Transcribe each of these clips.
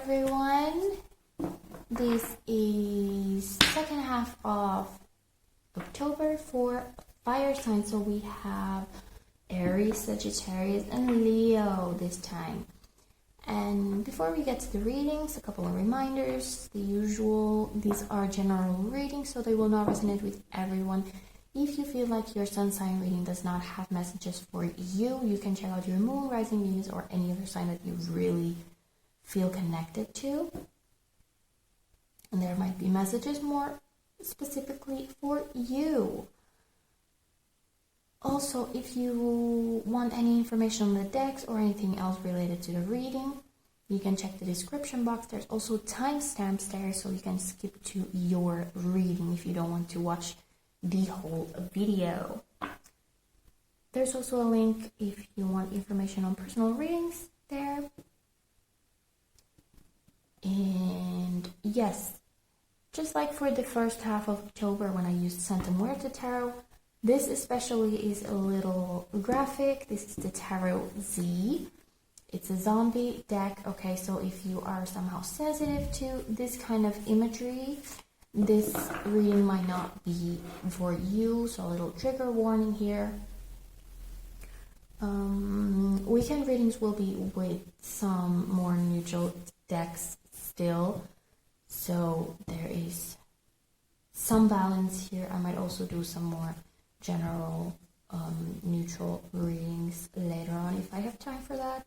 everyone. This is second half of October for fire signs. So we have Aries, Sagittarius, and Leo this time. And before we get to the readings, a couple of reminders. The usual, these are general readings, so they will not resonate with everyone. If you feel like your sun sign reading does not have messages for you, you can check out your moon, rising, Venus, or any other sign that you really feel connected to. And there might be messages more specifically for you. Also, if you want any information on the decks or anything else related to the reading, you can check the description box. There's also timestamps there, so you can skip to your reading if you don't want to watch the whole video. There's also a link if you want information on personal readings there. And yes, just like for the first half of October when I used Santa Muerte Tarot, this especially is a little graphic. This is the Tarot Z. It's a zombie deck. Okay, so if you are somehow sensitive to this kind of imagery, this reading might not be for you, so a little trigger warning here. Weekend readings will be with some more neutral decks still, so there is some balance here. I might also do some more general neutral readings later on if I have time for that.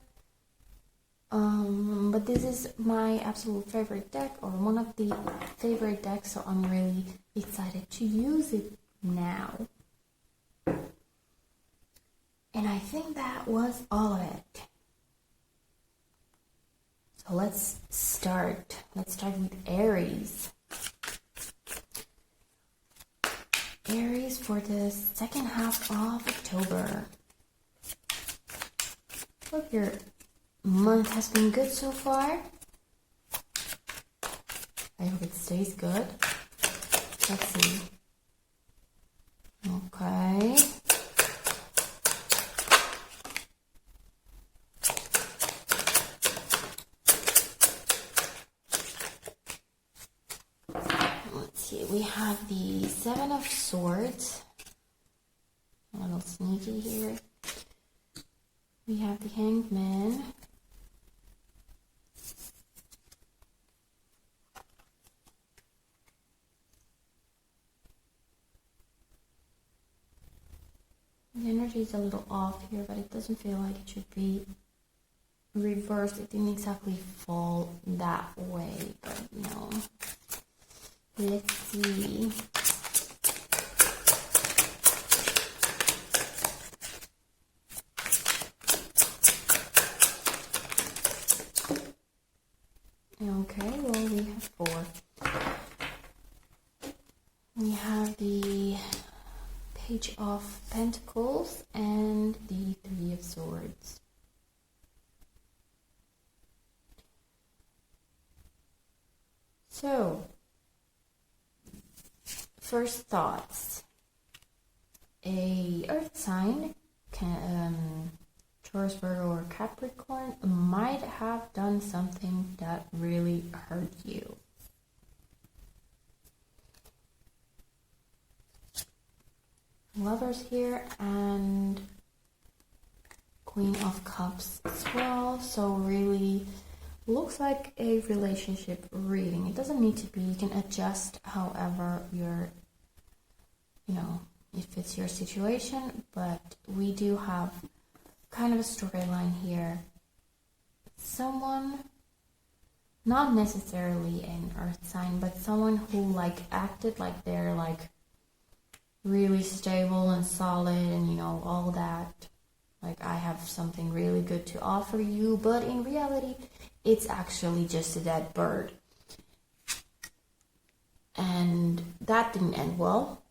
But this is my absolute favorite deck, or one of the favorite decks, so I'm really excited to use it now. And I think that was all of it. So let's start. Let's start with Aries. Aries for the second half of October. Hope your month has been good so far. I hope it stays good. Let's see. Okay. Let's see. We have the Seven of Swords. A little sneaky here. We have the Hanged Man. The energy is a little off here, but it doesn't feel like it should be reversed. It didn't exactly fall that way, but no. Let's see. Okay, well, we have four. We have the Page of Pentacles and the Three of Swords. So, first thoughts. A earth sign, Taurus, Virgo, or Capricorn, might have done something that really hurt you. Lovers here and Queen of Cups as well. So really looks like a relationship reading. It doesn't need to be. You can adjust however your, it fits your situation. But we do have kind of a storyline here. Someone, not necessarily an earth sign, but someone who acted like they're really stable and solid and all that, I have something really good to offer you, but in reality it's actually just a dead bird. And that didn't end well.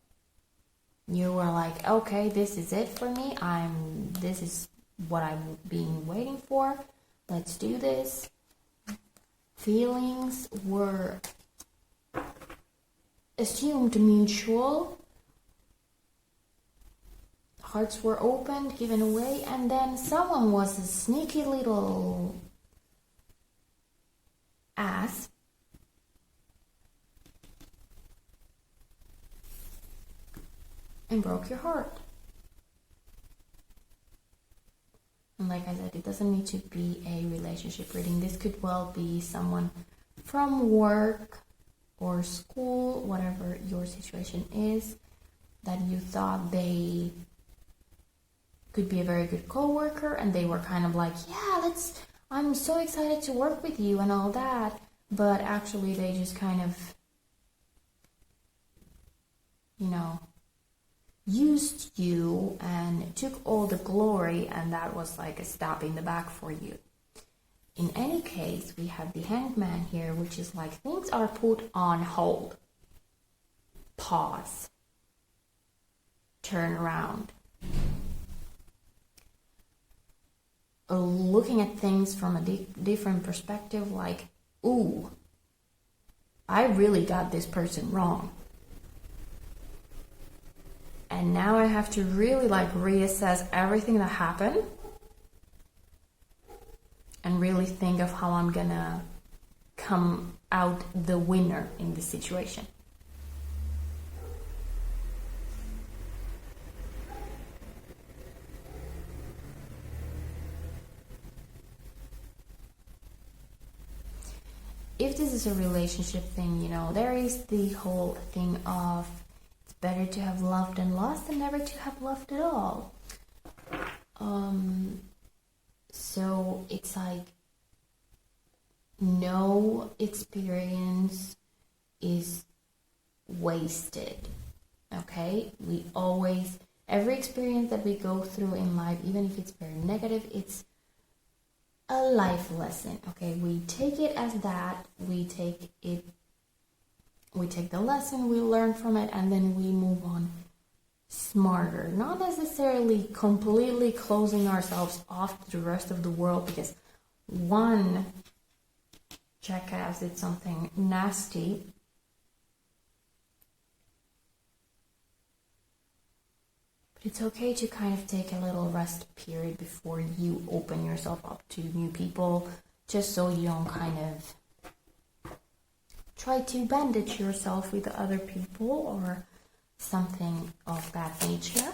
You were like, okay, this is it for me, this is what I've been waiting for, let's do this. Feelings were assumed mutual. Hearts were opened, given away, and then someone was a sneaky little something broke your heart. And like I said, it doesn't need to be a relationship reading. This could well be someone from work or school, whatever your situation is, that you thought they could be a very good co-worker, and they were kind of like, yeah, I'm so excited to work with you and all that, but actually they just kind of, used you and took all the glory, and that was like a stab in the back for you. In any case, we have the Hanged Man here, which is like things are put on hold. Pause. Turn around. Looking at things from a different perspective, like, ooh, I really got this person wrong. And now I have to really reassess everything that happened and really think of how I'm gonna come out the winner in this situation. If this is a relationship thing, there is the whole thing of it's better to have loved and lost than never to have loved at all. So it's like no experience is wasted, okay? Every experience that we go through in life, even if it's very negative, it's a life lesson, okay? We take it as that, we take the lesson, we learn from it, and then we move on smarter. Not necessarily completely closing ourselves off to the rest of the world because one jackass did something nasty. But it's okay to kind of take a little rest period before you open yourself up to new people, just so you don't kind of try to bandage yourself with other people or something of that nature.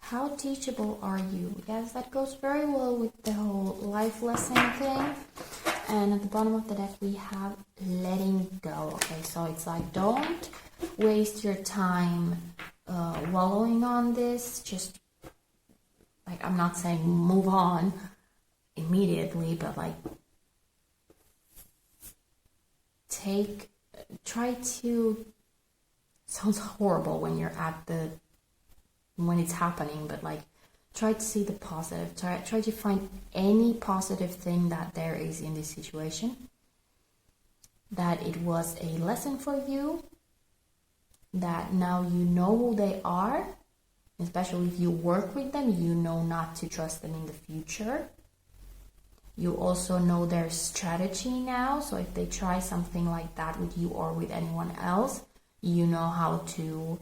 How teachable are you? Yes, that goes very well with the whole life lesson thing. And at the bottom of the deck, we have letting go. Okay, so it's like, don't waste your time wallowing on this. Just, I'm not saying move on immediately, but try to, sounds horrible when you're when it's happening, but try to see the positive. Try to find any positive thing that there is in this situation. That it was a lesson for you. That now you know who they are. Especially if you work with them, you know not to trust them in the future. You also know their strategy now. So if they try something like that with you or with anyone else, you know how to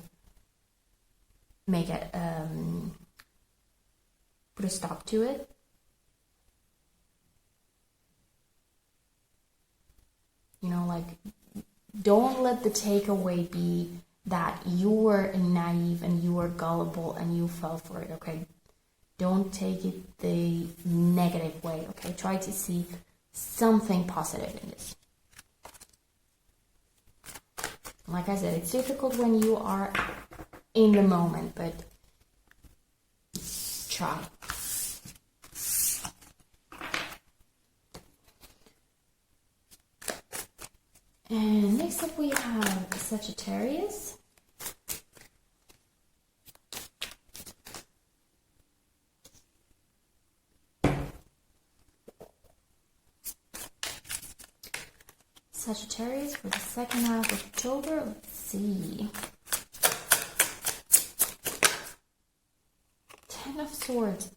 make it, put a stop to it. Don't let the takeaway be that you were naive and you were gullible and you fell for it, okay? Don't take it the negative way, okay? Try to see something positive in this. Like I said, it's difficult when you are in the moment, but try. And next up we have Sagittarius. Sagittarius for the second half of October. Let's see. Ten of Swords.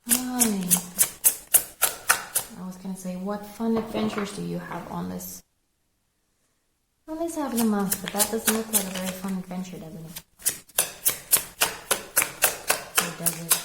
Hi. I was gonna say, what fun adventures do you have on this half of the month? But that doesn't look like a very fun adventure, doesn't it? Or does it?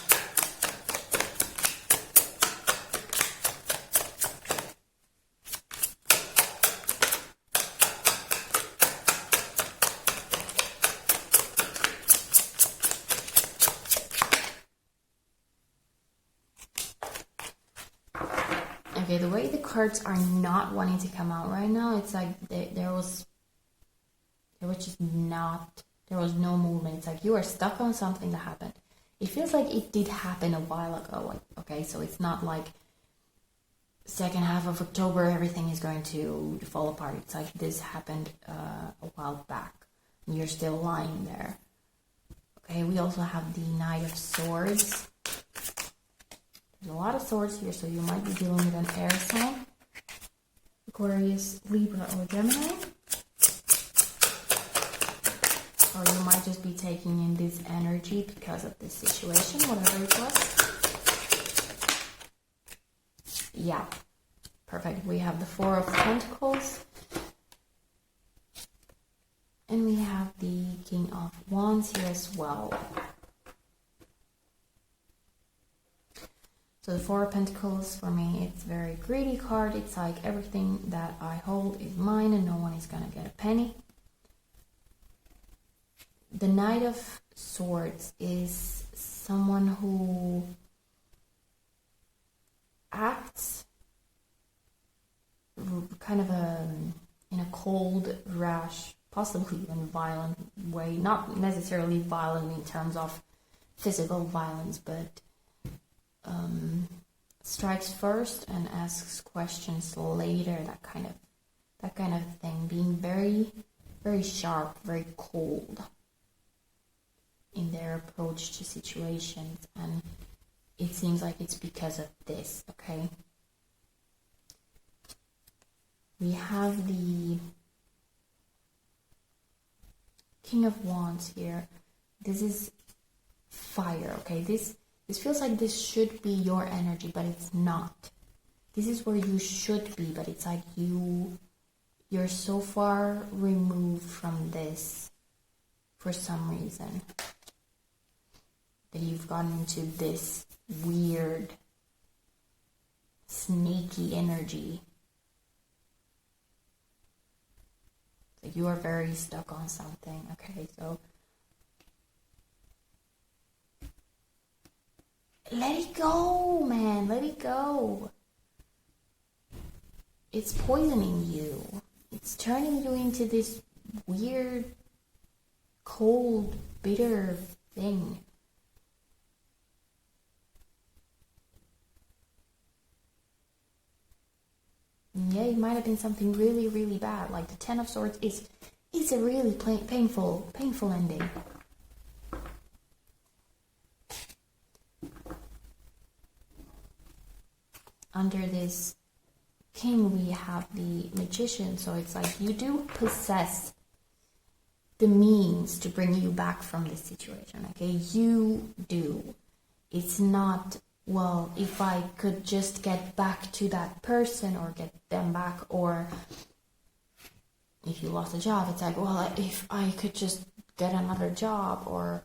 Okay, the way the cards are not wanting to come out right now, it's like there was no movement. It's like you are stuck on something that happened. It feels like it did happen a while ago. Like, okay, so it's not like second half of October everything is going to fall apart. It's like this happened a while back. And you're still lying there. Okay, we also have the Knight of Swords. There's a lot of swords here, so you might be dealing with an air sign, Aquarius, Libra, or Gemini. Or you might just be taking in this energy because of this situation, whatever it was. Yeah, perfect. We have the Four of Pentacles. And we have the King of Wands here as well. So the Four of Pentacles, for me, it's a very greedy card. It's like everything that I hold is mine and no one is going to get a penny. The Knight of Swords is someone who acts kind of in a cold, rash, possibly even violent way. Not necessarily violent in terms of physical violence, but strikes first and asks questions later, that kind of thing, being very, very sharp, very cold in their approach to situations, and it seems like it's because of this. Okay, we have the King of Wands here. This is fire. Okay, this feels like this should be your energy, but it's not. This is where you should be, but it's like you're so far removed from this for some reason that you've gotten into this weird, snaky energy. So you are very stuck on something. Okay, so let it go, man. Let it go. It's poisoning you. It's turning you into this weird, cold, bitter thing. And yeah, it might have been something really, really bad. Like the Ten of Swords is a really painful ending. Under this King, we have the Magician, so it's like you do possess the means to bring you back from this situation, okay? You do. It's not, well, if I could just get back to that person or get them back, or if you lost a job, it's like, well, if I could just get another job, or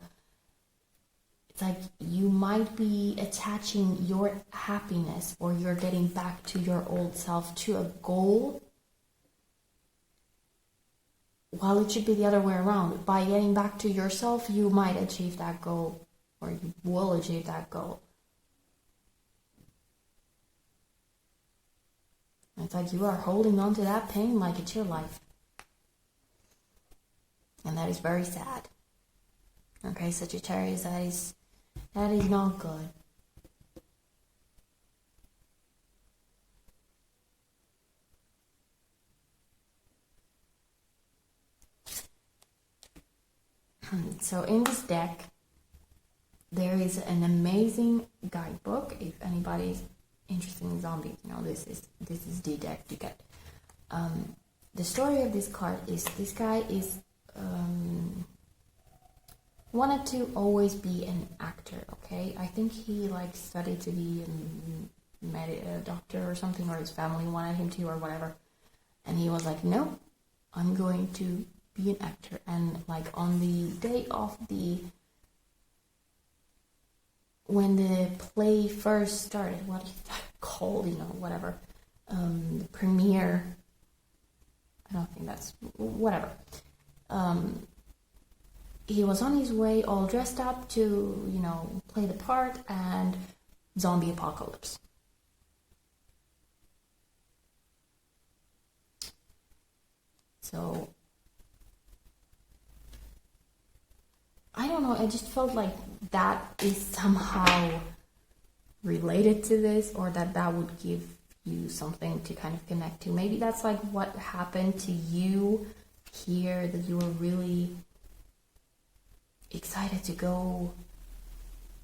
it's like you might be attaching your happiness or you're getting back to your old self to a goal, while it should be the other way around. By getting back to yourself, you might achieve that goal, or you will achieve that goal. It's like you are holding on to that pain like it's your life. And that is very sad. Okay, Sagittarius, that is not good. So in this deck, there is an amazing guidebook. If anybody's interested in zombies, you know, this is the deck to get. The story of this card is this guy is wanted to always be an actor, okay? I think he like studied to be a doctor or something, or his family wanted him to, or whatever. And he was like, no, I'm going to be an actor. And like on the day of when the play first started, what is that called, whatever, the premiere, I don't think that's, whatever. He was on his way all dressed up to, play the part, and zombie apocalypse. So, I don't know, I just felt like that is somehow related to this, or that would give you something to kind of connect to. Maybe that's like what happened to you here, that you were really excited to go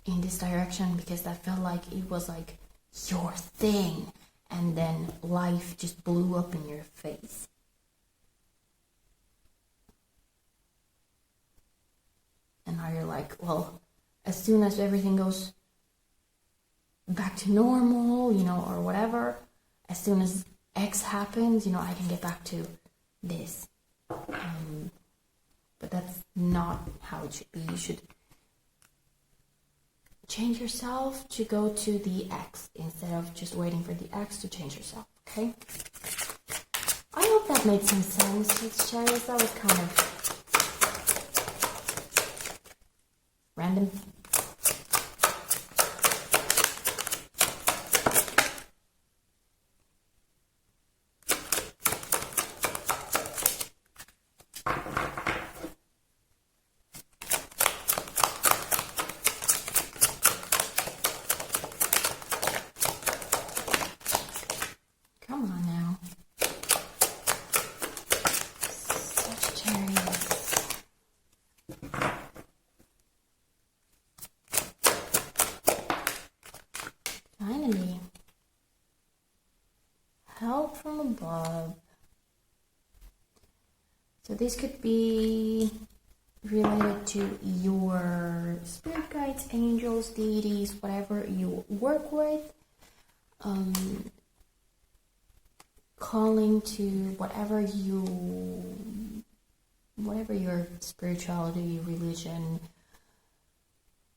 in this direction because that felt like it was like your thing, and then life just blew up in your face. And now you're like, well, as soon as everything goes back to normal, or whatever, as soon as X happens, I can get back to this. But that's not how it should be. You should change yourself to go to the X instead of just waiting for the X to change yourself, okay? I hope that made some sense, Sagittarius. That was kind of random. Come on now. Sagittarius. Finally. Help from above. So this could be related to your spirit guides, angels, deities, whatever you work with. Calling to whatever your spirituality, religion,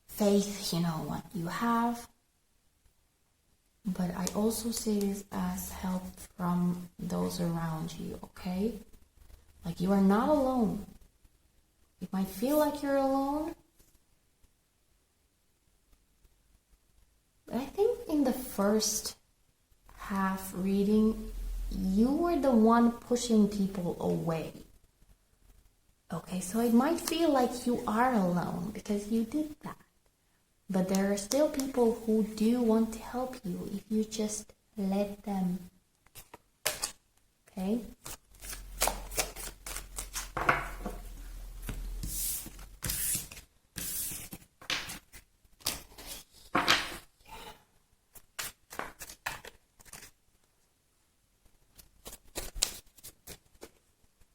faith, what you have. But I also see this as help from those around you, okay? Like, you are not alone. It might feel like you're alone, but I think in the first half reading, you were the one pushing people away. Okay, so it might feel like you are alone because you did that. But there are still people who do want to help you if you just let them. Okay?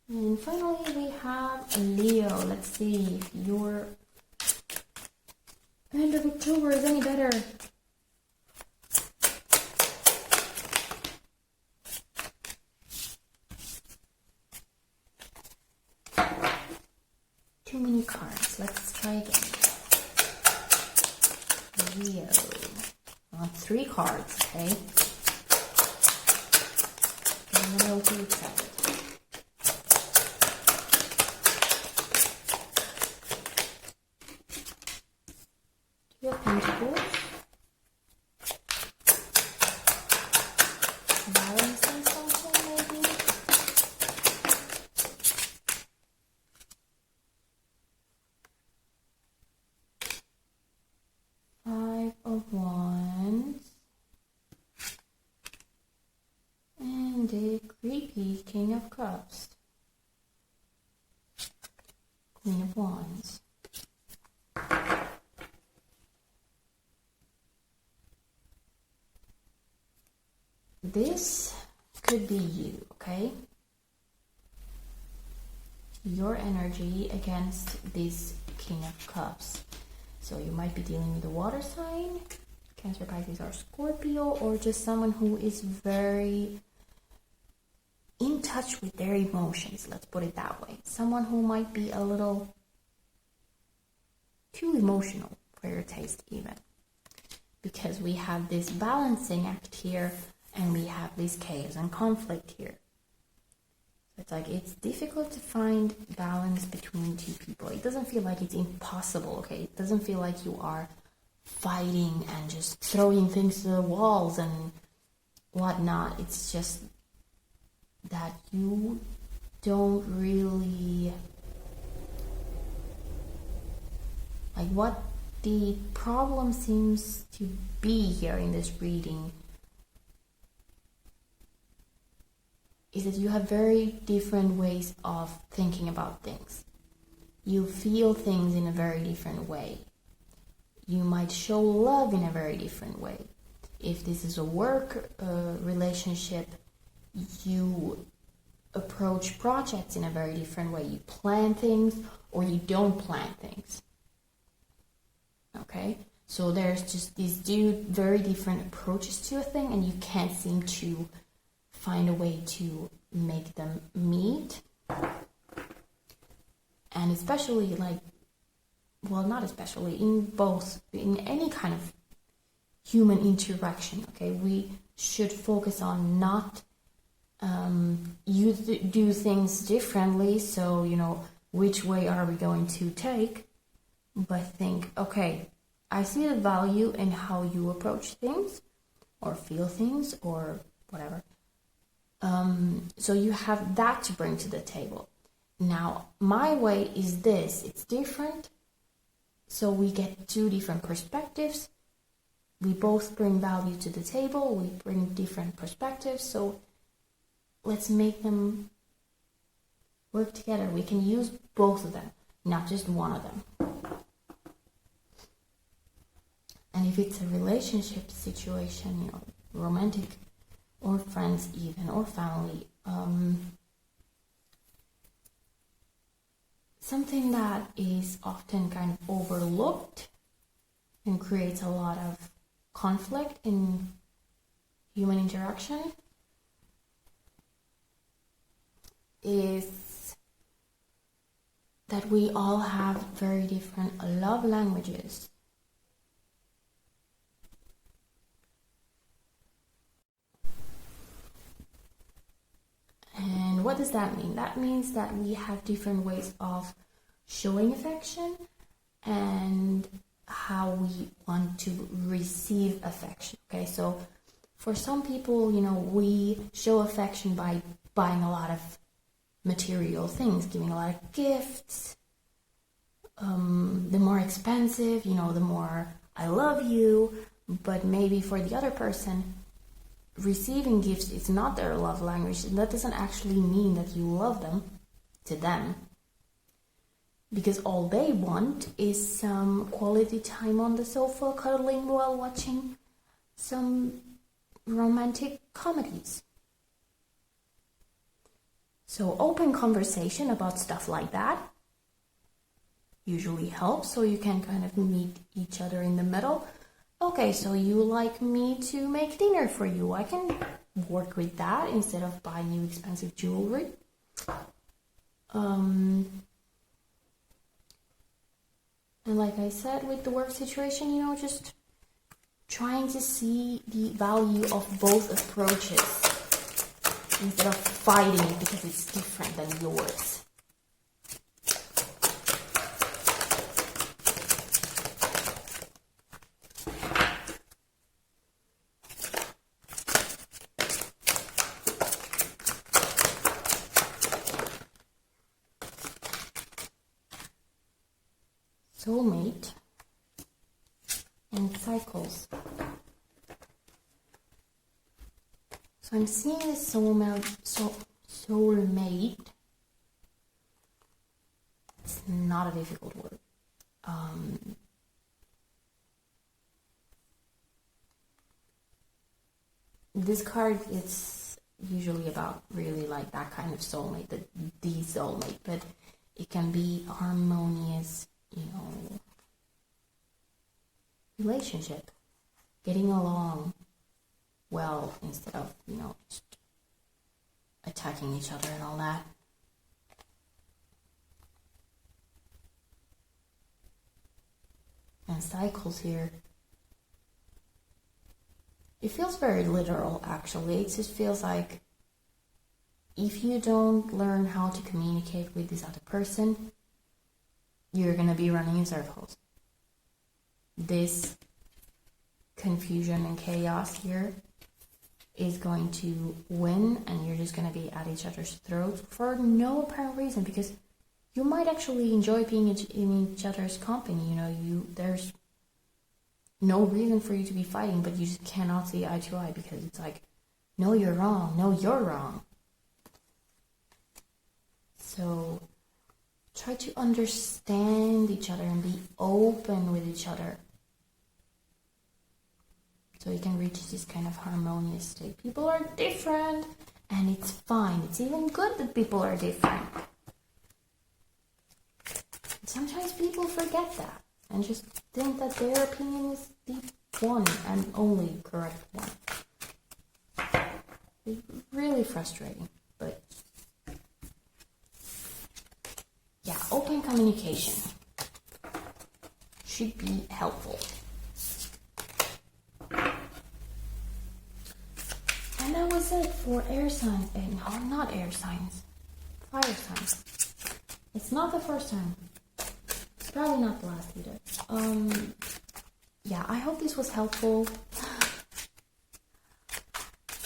And finally we have Leo. Let's see if your end of October is any better. Too many cards. Let's try again. Leo. Well, 3 cards, okay? Getting a little too excited. Two of Pentacles. Balancing something, maybe? Five of Wands. And the creepy King of Cups. Queen of Wands. This could be you, okay? Your energy against this King of Cups. So you might be dealing with a water sign, Cancer, Pisces, or Scorpio, or just someone who is very in touch with their emotions, let's put it that way. Someone who might be a little too emotional for your taste even. Because we have this balancing act here, and we have this chaos and conflict here. It's like it's difficult to find balance between two people. It doesn't feel like it's impossible, okay? It doesn't feel like you are fighting and just throwing things to the walls and whatnot. It's just that you don't really like what the problem seems to be here in this reading is that you have very different ways of thinking about things. You feel things in a very different way. You might show love in a very different way. If this is a work relationship, you approach projects in a very different way. You plan things or you don't plan things. Okay? So there's just these very different approaches to a thing, and you can't seem to find a way to make them meet. And especially not especially, in any kind of human interaction, okay, we should focus on not do things differently, so, which way are we going to take, but think, okay, I see the value in how you approach things, or feel things, or whatever. So you have that to bring to the table. Now, my way is this. It's different. So we get two different perspectives. We both bring value to the table. We bring different perspectives. So let's make them work together. We can use both of them, not just one of them. And if it's a relationship situation, romantic, or friends even, or family, something that is often kind of overlooked and creates a lot of conflict in human interaction is that we all have very different love languages. And what does that mean? That means that we have different ways of showing affection and how we want to receive affection. Okay, so for some people, we show affection by buying a lot of material things, giving a lot of gifts. The more expensive, the more I love you. But maybe for the other person, receiving gifts is not their love language, and that doesn't actually mean that you love them to them, because all they want is some quality time on the sofa cuddling while watching some romantic comedies. So open conversation about stuff like that usually helps, so you can kind of meet each other in the middle. Okay, so you like me to make dinner for you. I can work with that instead of buying you expensive jewelry. And like I said, with the work situation, just trying to see the value of both approaches instead of fighting it because it's different than yours. Soulmate and cycles. So I'm seeing this soulmate. It's not a difficult word. This card is usually about really like that kind of soulmate, the soulmate, but it can be harmonious, relationship, getting along well instead of, just attacking each other and all that. And cycles here. It feels very literal, actually. It just feels like if you don't learn how to communicate with this other person, you're going to be running in circles. This confusion and chaos here is going to win, and you're just going to be at each other's throats for no apparent reason, because you might actually enjoy being in each other's company. There's no reason for you to be fighting, but you just cannot see eye to eye because it's like, no, you're wrong. No, you're wrong. So try to understand each other and be open with each other so you can reach this kind of harmonious state. People are different, and it's fine. It's even good that people are different. Sometimes people forget that and just think that their opinion is the one and only correct one. It's really frustrating, but yeah, open communication should be helpful. And that was it for air signs. No, not air signs. Fire signs. It's not the first time. It's probably not the last either. Yeah, I hope this was helpful.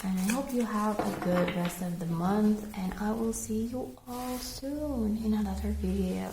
And I hope you have a good rest of the month. And I will see you all soon in another video.